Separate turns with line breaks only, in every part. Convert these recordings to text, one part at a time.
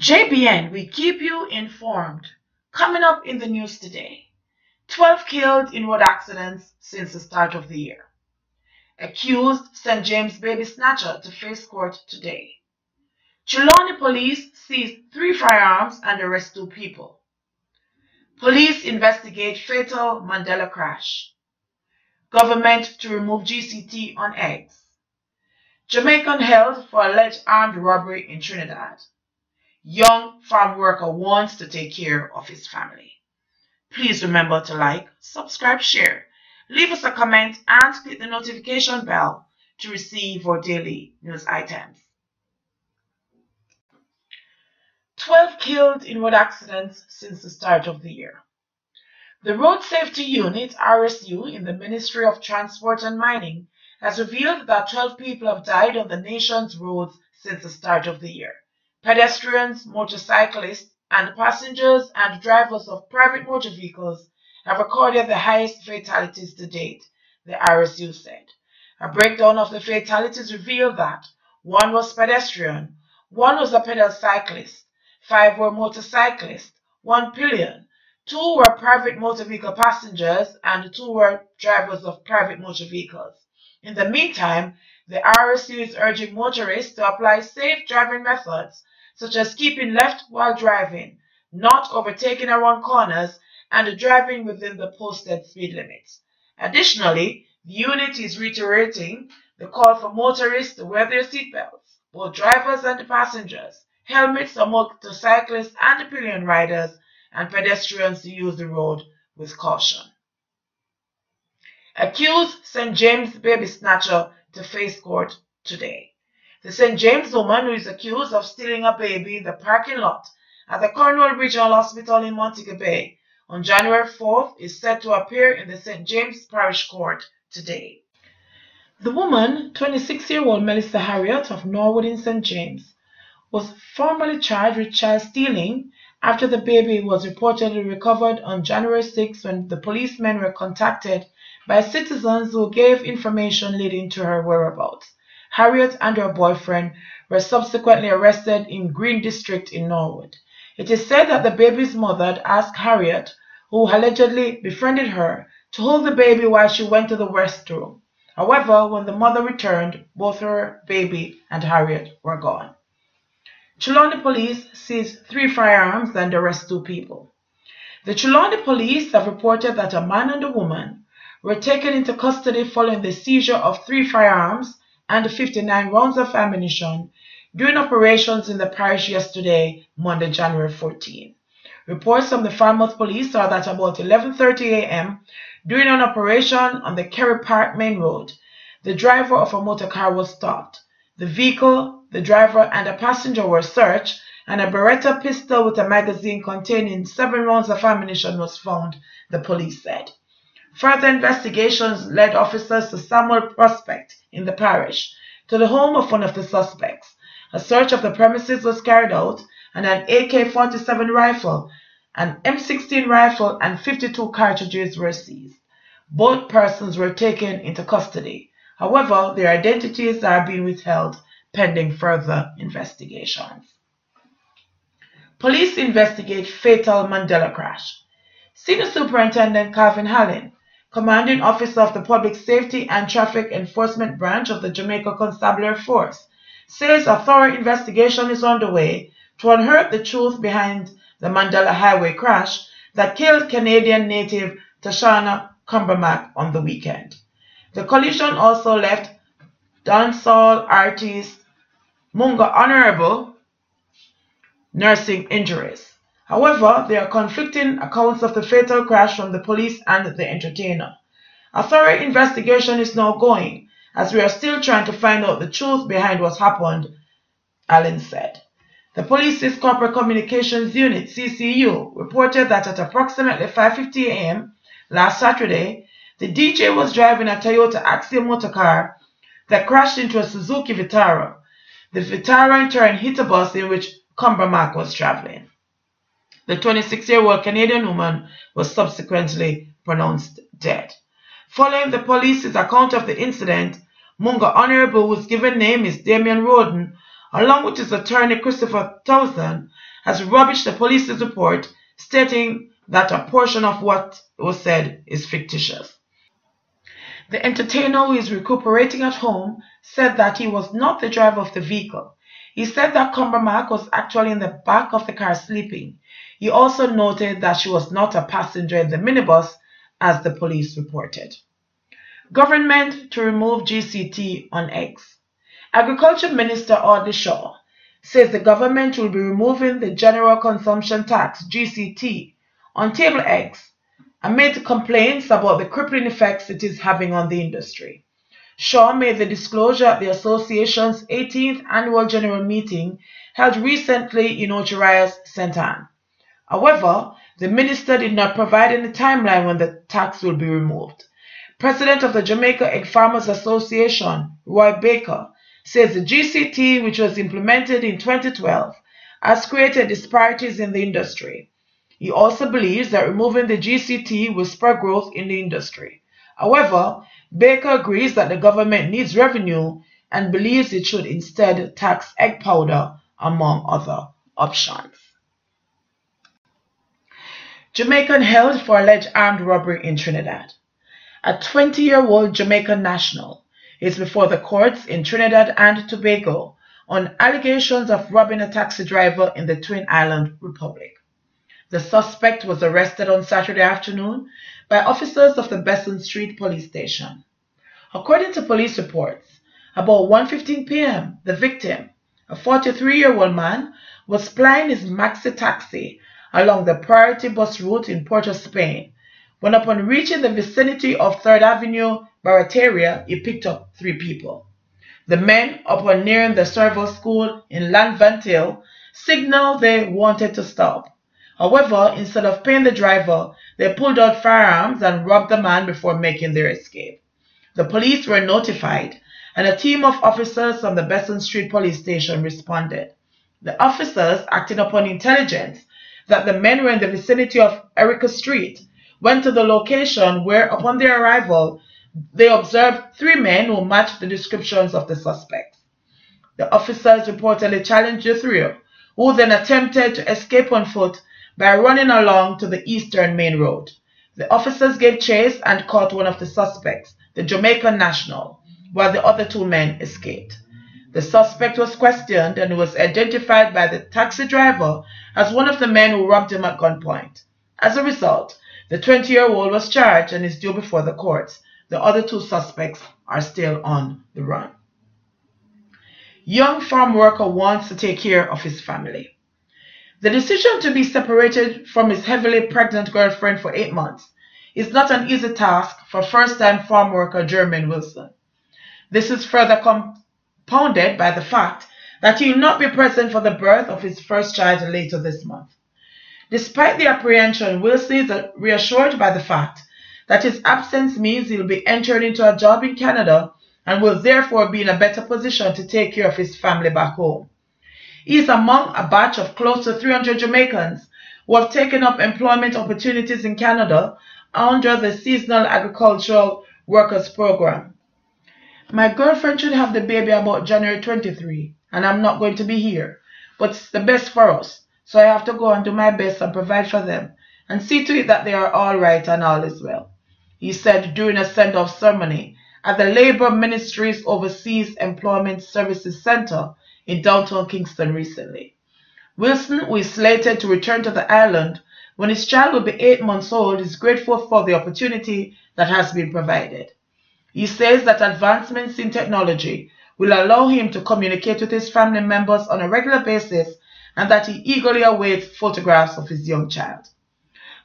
JBN will keep you informed. Coming up in the news today, 12 killed in road accidents since the start of the year. Accused St. James baby snatcher to face court today. Trelawney police seized 3 firearms and arrest 2 people. Police investigate fatal Mandela crash. Government to remove GCT on eggs. Jamaican held for alleged armed robbery in Trinidad. Young farm worker wants to take care of his family. Please remember to like, subscribe, share, leave us a comment and click the notification bell to receive our daily news items. 12 killed in road accidents since the start of the year. The Road Safety Unit, RSU, in the Ministry of Transport and Mining has revealed that 12 people have died on the nation's roads since the start of the year. Pedestrians, motorcyclists, and passengers and drivers of private motor vehicles have recorded the highest fatalities to date, the RSU said. A breakdown of the fatalities revealed that 1 was pedestrian, 1 was a pedal cyclist, 5 were motorcyclists, 1 pillion, 2 were private motor vehicle passengers, and 2 were drivers of private motor vehicles. In the meantime, the RSU is urging motorists to apply safe driving methods such as keeping left while driving, not overtaking around corners, and driving within the posted speed limits. Additionally, the unit is reiterating the call for motorists to wear their seatbelts, both drivers and passengers, helmets for motorcyclists and pillion riders, and pedestrians to use the road with caution. Accused St. James baby snatcher to face court today. The St. James woman who is accused of stealing a baby in the parking lot at the Cornwall Regional Hospital in Montego Bay on January 4th is set to appear in the St. James Parish Court today. The woman, 26-year-old Melissa Harriott of Norwood in St. James, was formally charged with child stealing after the baby was reportedly recovered on January 6 when the policemen were contacted by citizens who gave information leading to her whereabouts. Harriott and her boyfriend were subsequently arrested in Green District in Norwood. It is said that the baby's mother had asked Harriott, who allegedly befriended her, to hold the baby while she went to the restroom. However, when the mother returned, both her baby and Harriott were gone. Trelawney police seized 3 firearms and arrest 2 people. The Trelawney police have reported that a man and a woman were taken into custody following the seizure of 3 firearms and 59 rounds of ammunition during operations in the parish yesterday, Monday, January 14. Reports from the Falmouth police are that about 11:30 a.m., during an operation on the Kerry Park Main Road, the driver of a motor car was stopped. The vehicle, the driver, and a passenger were searched, and a Beretta pistol with a magazine containing 7 rounds of ammunition was found, the police said. Further investigations led officers to Samuel Prospect in the parish, to the home of one of the suspects. A search of the premises was carried out, and an AK-47 rifle, an M16 rifle, and 52 cartridges were seized. Both persons were taken into custody. However, their identities are being withheld pending further investigations. Police investigate fatal Mandela crash. Senior Superintendent Calvin Hallin, Commanding Officer of the Public Safety and Traffic Enforcement Branch of the Jamaica Constabulary Force, says a thorough investigation is underway to unearth the truth behind the Mandela Highway crash that killed Canadian native Tashana Cumbermack on the weekend. The collision also left dancehall artist Munga Honorable nursing injuries. However, there are conflicting accounts of the fatal crash from the police and the entertainer. A thorough investigation is now going, as we are still trying to find out the truth behind what happened, Allen said. The police's Corporate Communications Unit, CCU, reported that at approximately 5:50 a.m. last Saturday, the DJ was driving a Toyota Axiom motor car that crashed into a Suzuki Vitara. The Vitara in turn hit a bus in which Cumbermack was traveling. The 26-year-old Canadian woman was subsequently pronounced dead. Following the police's account of the incident, Munga Honorable, whose given name is Damien Roden, along with his attorney Christopher Towson, has rubbished the police's report, stating that a portion of what was said is fictitious. The entertainer, who is recuperating at home, said that he was not the driver of the vehicle. He said that Cumbermark was actually in the back of the car sleeping. He also noted that she was not a passenger in the minibus, as the police reported. Government to remove GCT on eggs. Agriculture Minister Audley Shaw says the government will be removing the General Consumption Tax (GCT) on table eggs amid complaints about the crippling effects it is having on the industry. Shaw made the disclosure at the association's 18th annual general meeting held recently in Ocharias, St. Anne. However, the minister did not provide any timeline when the tax will be removed. President of the Jamaica Egg Farmers Association, Roy Baker, says the GCT, which was implemented in 2012, has created disparities in the industry. He also believes that removing the GCT will spur growth in the industry. However, Baker agrees that the government needs revenue and believes it should instead tax egg powder, among other options. Jamaican held for alleged armed robbery in Trinidad. A 20-year-old Jamaican national is before the courts in Trinidad and Tobago on allegations of robbing a taxi driver in the Twin Island Republic. The suspect was arrested on Saturday afternoon by officers of the Besson Street police station. According to police reports, about 1:15 p.m., the victim, a 43-year-old man, was plying his maxi taxi along the Priority Bus route in Port of Spain, when upon reaching the vicinity of 3rd Avenue, Barataria, he picked up 3 people. The men, upon nearing the Serval School in Lanvantale, signaled they wanted to stop. However, instead of paying the driver, they pulled out firearms and robbed the man before making their escape. The police were notified, and a team of officers from the Besson Street police station responded. The officers, acting upon intelligence that the men were in the vicinity of Erica Street, went to the location where, upon their arrival, they observed 3 men who matched the descriptions of the suspects. The officers reportedly challenged the 3, who then attempted to escape on foot by running along to the eastern main road. The officers gave chase and caught one of the suspects, the Jamaican national, while the other 2 men escaped. The suspect was questioned and was identified by the taxi driver as one of the men who robbed him at gunpoint. As a result, the 20-year-old was charged and is due before the courts. The other 2 suspects are still on the run. Young farm worker wants to take care of his family. The decision to be separated from his heavily pregnant girlfriend for 8 months is not an easy task for first-time farm worker Jermaine Wilson. This is further compounded by the fact that he will not be present for the birth of his first child later this month. Despite the apprehension, Wilson is reassured by the fact that his absence means he will be entered into a job in Canada and will therefore be in a better position to take care of his family back home. He is among a batch of close to 300 Jamaicans who have taken up employment opportunities in Canada under the Seasonal Agricultural Workers Program. My girlfriend should have the baby about January 23, and I'm not going to be here, but it's the best for us, so I have to go and do my best and provide for them and see to it that they are all right and all is well, he said during a send-off ceremony at the Labour Ministry's Overseas Employment Services Centre in downtown Kingston recently. Wilson, who is slated to return to the island when his child will be 8 months old, is grateful for the opportunity that has been provided. He says that advancements in technology will allow him to communicate with his family members on a regular basis and that he eagerly awaits photographs of his young child.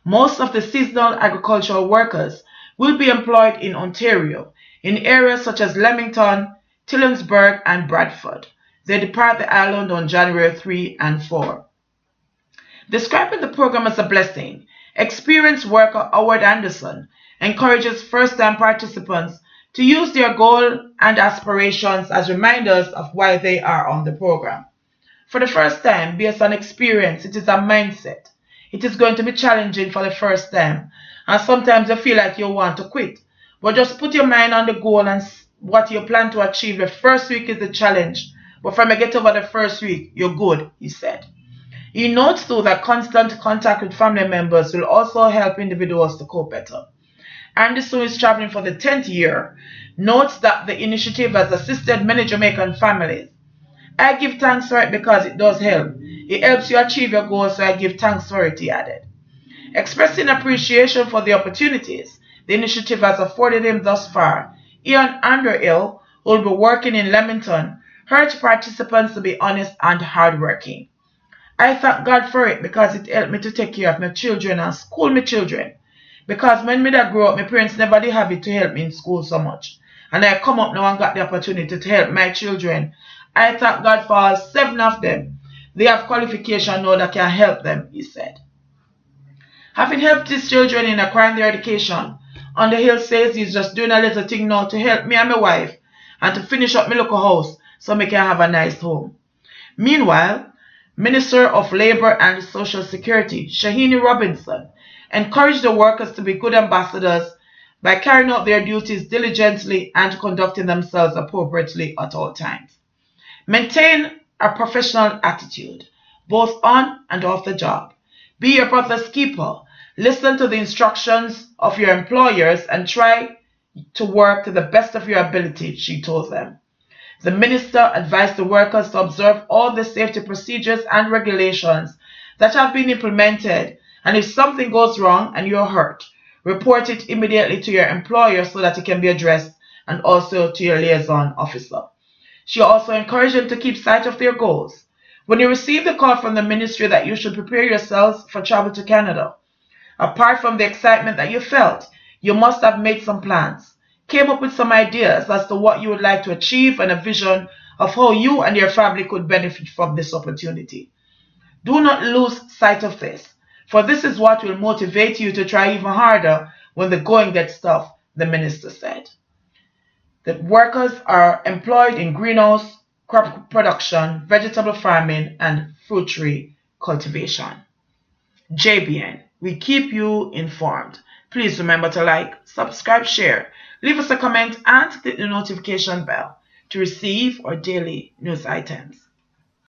Most of the seasonal agricultural workers will be employed in Ontario, in areas such as Leamington, Tillonsburg, and Bradford. They depart the island on January 3 and 4. Describing the program as a blessing, experienced worker Howard Anderson encourages first-time participants to use their goal and aspirations as reminders of why they are on the program. For the first time, based on experience, it is a mindset. It is going to be challenging for the first time, and sometimes you feel like you want to quit. But just put your mind on the goal and what you plan to achieve. The first week is the challenge, but from you get over the first week, you're good, he said. He notes too that constant contact with family members will also help individuals to cope better. Andy, who is traveling for the 10th year, notes that the initiative has assisted many Jamaican families. I give thanks for it because it does help. It helps you achieve your goals, so I give thanks for it, he added. Expressing appreciation for the opportunities the initiative has afforded him thus far, Ian Underhill, who will be working in Leamington, urged participants to be honest and hardworking. I thank God for it because it helped me to take care of my children and school my children. Because when me that grew up, my parents never did have it to help me in school so much. And I come up now and got the opportunity to help my children. I thank God for all 7 of them. They have qualification now that can help them, he said. Having helped his children in acquiring their education, Underhill says he's just doing a little thing now to help me and my wife and to finish up my local house so we can have a nice home. Meanwhile, Minister of Labour and Social Security, Shahini Robinson, encouraged the workers to be good ambassadors by carrying out their duties diligently and conducting themselves appropriately at all times. Maintain a professional attitude, both on and off the job. Be your brother's keeper. Listen to the instructions of your employers and try to work to the best of your ability, she told them. The minister advised the workers to observe all the safety procedures and regulations that have been implemented, and if something goes wrong and you're hurt, report it immediately to your employer so that it can be addressed, and also to your liaison officer. She also encouraged them to keep sight of their goals. When you receive the call from the ministry that you should prepare yourselves for travel to Canada, apart from the excitement that you felt, you must have made some plans, came up with some ideas as to what you would like to achieve and a vision of how you and your family could benefit from this opportunity. Do not lose sight of this, for this is what will motivate you to try even harder when the going gets tough, the minister said. The workers are employed in greenhouse, crop production, vegetable farming, and fruit tree cultivation. JBN, we keep you informed. Please remember to like, subscribe, share, leave us a comment, and click the notification bell to receive our daily news items.